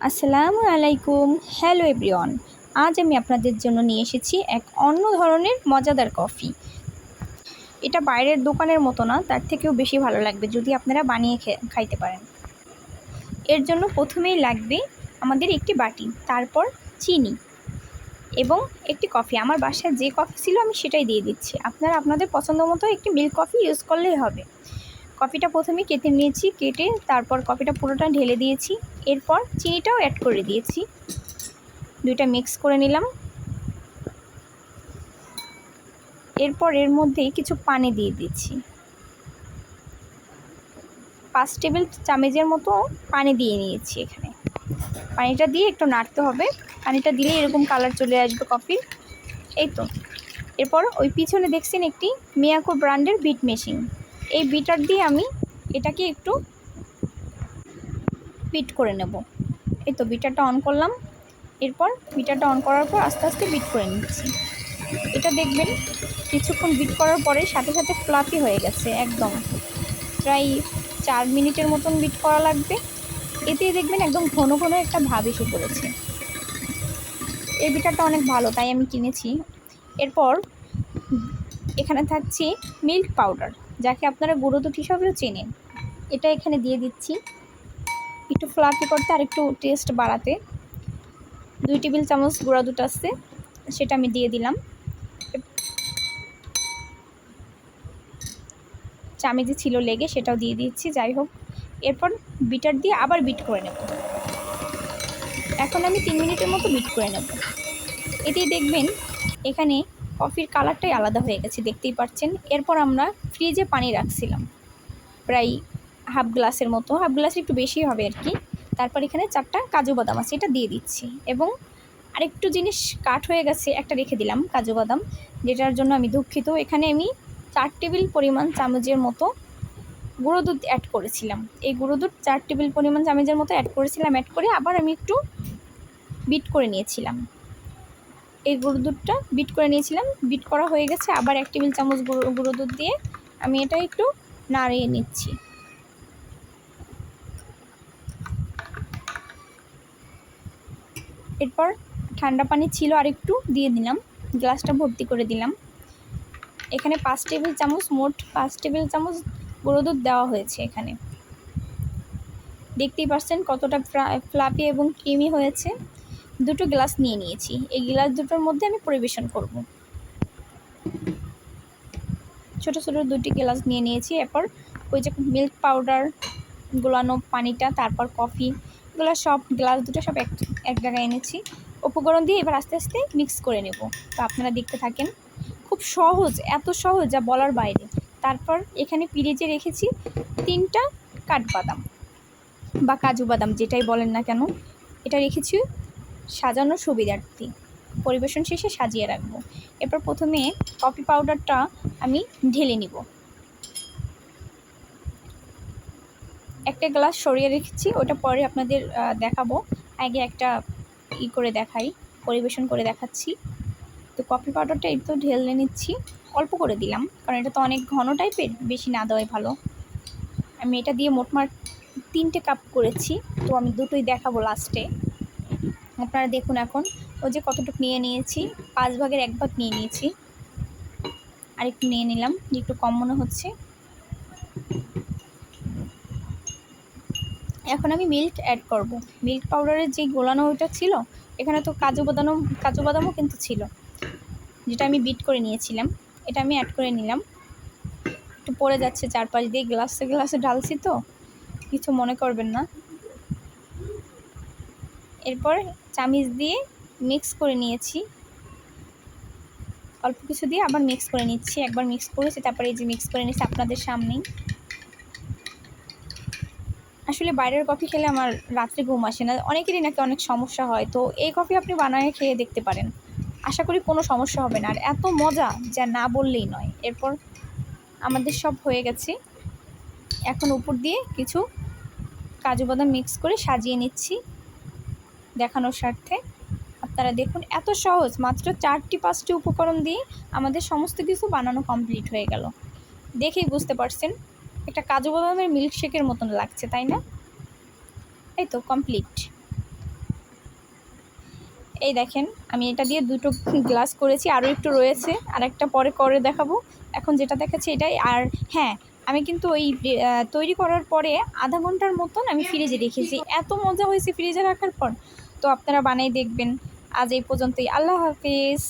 আসসালামু আলাইকুম। Hello everyone. আজ আমি আপনাদের জন্য নিয়ে এসেছি এক অন্য ধরনের মজাদার কফি। এটা বাইরের দোকানের মতো না, তার থেকেও বেশি ভালো লাগবে যদি আপনারা বানিয়ে খাইতে পারেন। এর জন্য প্রথমেই লাগবে আমাদের একটি বাটি, তারপর চিনি এবং একটি কফি। আমার বাসায় যে কফি ছিল আমি সেটাই দিয়ে দিচ্ছি। আপনারা আপনাদের পছন্দ মতো একটি মিল্ক কফি ইউজ করলেই হবে। কফিটা প্রথমে কেটে নিয়েছি, কেটে তারপর কফিটা পুরোটা ঢেলে দিয়েছি। এরপর চিনিটাও অ্যাড করে দিয়েছি, দুইটা মিক্স করে নিলাম। এরপর এর মধ্যে কিছু পানি দিয়ে দিচ্ছি, 5 টেবিল চামচের মতো পানি দিয়ে নিয়েছি। এখানে পানিটা দিয়ে একটু নাড়তে হবে। পানিটা দিলে এরকম কালার চলে আসবে কফির। এই তো। এরপর ওই পিছনে দেখছেন একটি মিয়াকো ব্র্যান্ডের বিট মেশিন, এই বিটার দিয়ে আমি এটাকে একটু বিট করে নেব। এই তো বিটারটা অন করলাম। এরপর বিটারটা অন করার পর আস্তে আস্তে বিট করে নিচ্ছি। এটা দেখবেন কিছুক্ষণ বিট করার পরে সাথে সাথে ফ্লাফি হয়ে গেছে একদম। প্রায় 4 মিনিটের মতন বিট করা লাগবে। এতেই দেখবেন একদম ঘন ঘন একটা ভাব এসে পড়েছে। এই বিটারটা অনেক ভালো, তাই আমি কিনেছি। এরপর এখানে থাকছে মিল্ক পাউডার, যাকে আপনারা গুঁড়ো দুধ হিসাবেও চেনেন। এটা এখানে দিয়ে দিচ্ছি একটু ফ্লাফি করতে আর একটু টেস্ট বাড়াতে। 2 টেবিল চামচ গুঁড়া দুধ আছে, সেটা আমি দিয়ে দিলাম। চামচে ছিল লেগে, সেটাও দিয়ে দিচ্ছি। যাই হোক, এরপর বিটার দিয়ে আবার বিট করে নেব। এখন আমি 3 মিনিটের মতো বিট করে নেব। এতেই দেখবেন এখানে কফির কালারটাই আলাদা হয়ে গেছে, দেখতেই পাচ্ছেন। এরপর আমরা ফ্রিজে পানি রাখছিলাম প্রায় হাফ গ্লাসের মতো, হাফ গ্লাসের একটু বেশি হবে আর কি। তারপর এখানে 4টা কাজু বাদাম আছে, এটা দিয়ে দিচ্ছি। এবং আরেকটু জিনিস কাট হয়ে গেছে, একটা রেখে দিলাম কাজু বাদাম, যেটার জন্য আমি দুঃখিত। এখানে আমি 4 টেবিল পরিমাণ চামচের মতো গুঁড়ো দুধ অ্যাড করেছিলাম। এই গুঁড়ো দুধ 4 টেবিল পরিমাণ চামচের মতো অ্যাড করেছিলাম। অ্যাড করে আবার আমি একটু বিট করে নিয়েছিলাম। এই গুঁড়ো দুধটা বিট করে নিয়েছিলাম, বিট করা হয়ে গেছে। আবার 1 টেবিল চামচ গুঁড়ো দুধ দিয়ে আমি এটা একটু নাড়িয়ে নিচ্ছি। এরপর ঠান্ডা পানি ছিল আর একটু দিয়ে দিলাম, গ্লাসটা ভর্তি করে দিলাম। এখানে 5 টেবিল চামচ, মোট 5 টেবিল চামচ গুঁড়ো দুধ দেওয়া হয়েছে। এখানে দেখতেই পাচ্ছেন কতটা ফ্লাফি এবং ক্রিমি হয়েছে। 2টো গ্লাস নিয়ে নিয়েছি, এই গ্লাস দুটোর মধ্যে আমি পরিবেশন করব। ছোটো ছোটো 2টি গ্লাস নিয়ে নিয়েছি। এরপর ওই যে মিল্ক পাউডার, গোলানো পানিটা, তারপর কফি, এগুলো সব গ্লাস দুটো সব এক জায়গায় এনেছি। উপকরণ দিয়ে এবার আস্তে আস্তে মিক্স করে নেব। তো আপনারা দেখতে থাকেন, খুব সহজ, এত সহজ যা বলার বাইরে। তারপর এখানে ফ্রিজে রেখেছি 3টা কাঠবাদাম বা কাজু বাদাম, যেটাই বলেন না কেন, এটা রেখেছি সাজানোর সুবিধার্থে। পরিবেশন শেষে সাজিয়ে রাখবো। এরপর প্রথমে কফি পাউডারটা আমি ঢেলে নিব। একটা গ্লাস সরিয়ে রেখেছি, ওটা পরে আপনাদের দেখাবো। আগে একটা করে দেখাই, পরিবেশন করে দেখাচ্ছি। তো কফি পাউডারটা একটু ঢেলে নিচ্ছি, অল্প করে দিলাম, কারণ এটা তো অনেক ঘন টাইপের, বেশি না দেওয়াই ভালো। আমি এটা দিয়ে মোটমাট 3টে কাপ করেছি, তো আমি দুটোই দেখাবো লাস্টে। আপনারা দেখুন এখন ওই যে কতটুকু নিয়ে নিয়েছি, 5 ভাগের 1 ভাগ নিয়ে নিয়েছি। আর একটু নিয়ে নিলাম, একটু কম মনে হচ্ছে। এখন আমি মিল্ক অ্যাড করব। মিল্ক পাউডারের যে গোলানো ওইটা ছিল, এখানে তো কাজু বাদামও কিন্তু ছিল, যেটা আমি বিট করে নিয়েছিলাম। এটা আমি অ্যাড করে নিলাম। একটু পড়ে যাচ্ছে চারপাশ দিয়ে, গ্লাসে ঢালছি তো, কিছু মনে করবেন না। এরপর চামিচ দিয়ে মিক্স করে নিয়েছি, অল্প কিছু দিয়ে আবার মিক্স করে নিচ্ছি। একবার মিক্স করেছি, তারপরে এই যে মিক্স করে নিচ্ছি আপনাদের সামনেই। আসলে বাইরের কফি খেলে আমার রাত্রে ঘুম আসে না, অনেকেরই নাকি অনেক সমস্যা হয়। তো এই কফি আপনি বানিয়ে খেয়ে দেখতে পারেন, আশা করি কোনো সমস্যা হবে না। আর এত মজা যা না বললেই নয়। এরপর আমাদের সব হয়ে গেছে। এখন উপর দিয়ে কিছু কাজু বাদাম মিক্স করে সাজিয়ে নিচ্ছি দেখানোর স্বার্থে। আপনারা দেখুন, এত সহজ, মাত্র 4টি-5টি উপকরণ দিয়ে আমাদের সমস্ত কিছু বানানো কমপ্লিট হয়ে গেল। দেখেই বুঝতে পারছেন একটা কাজু বাদামের মিল্কশেকের মতন লাগছে, তাই না? এই তো কমপ্লিট। এই দেখেন আমি এটা দিয়ে 2টো গ্লাস করেছি, আরও একটু রয়েছে, আর একটা পরে করে দেখাবো। এখন যেটা দেখাচ্ছি এটাই। আর হ্যাঁ, আমি কিন্তু ওই তৈরি করার পরে আধা ঘন্টার মতন আমি ফ্রিজে রেখেছি, এত মজা হয়েছে ফ্রিজে রাখার পর। তো আপনারা বানাই দেখবেন। আজ এই পর্যন্তই, আল্লাহ হাফিজ।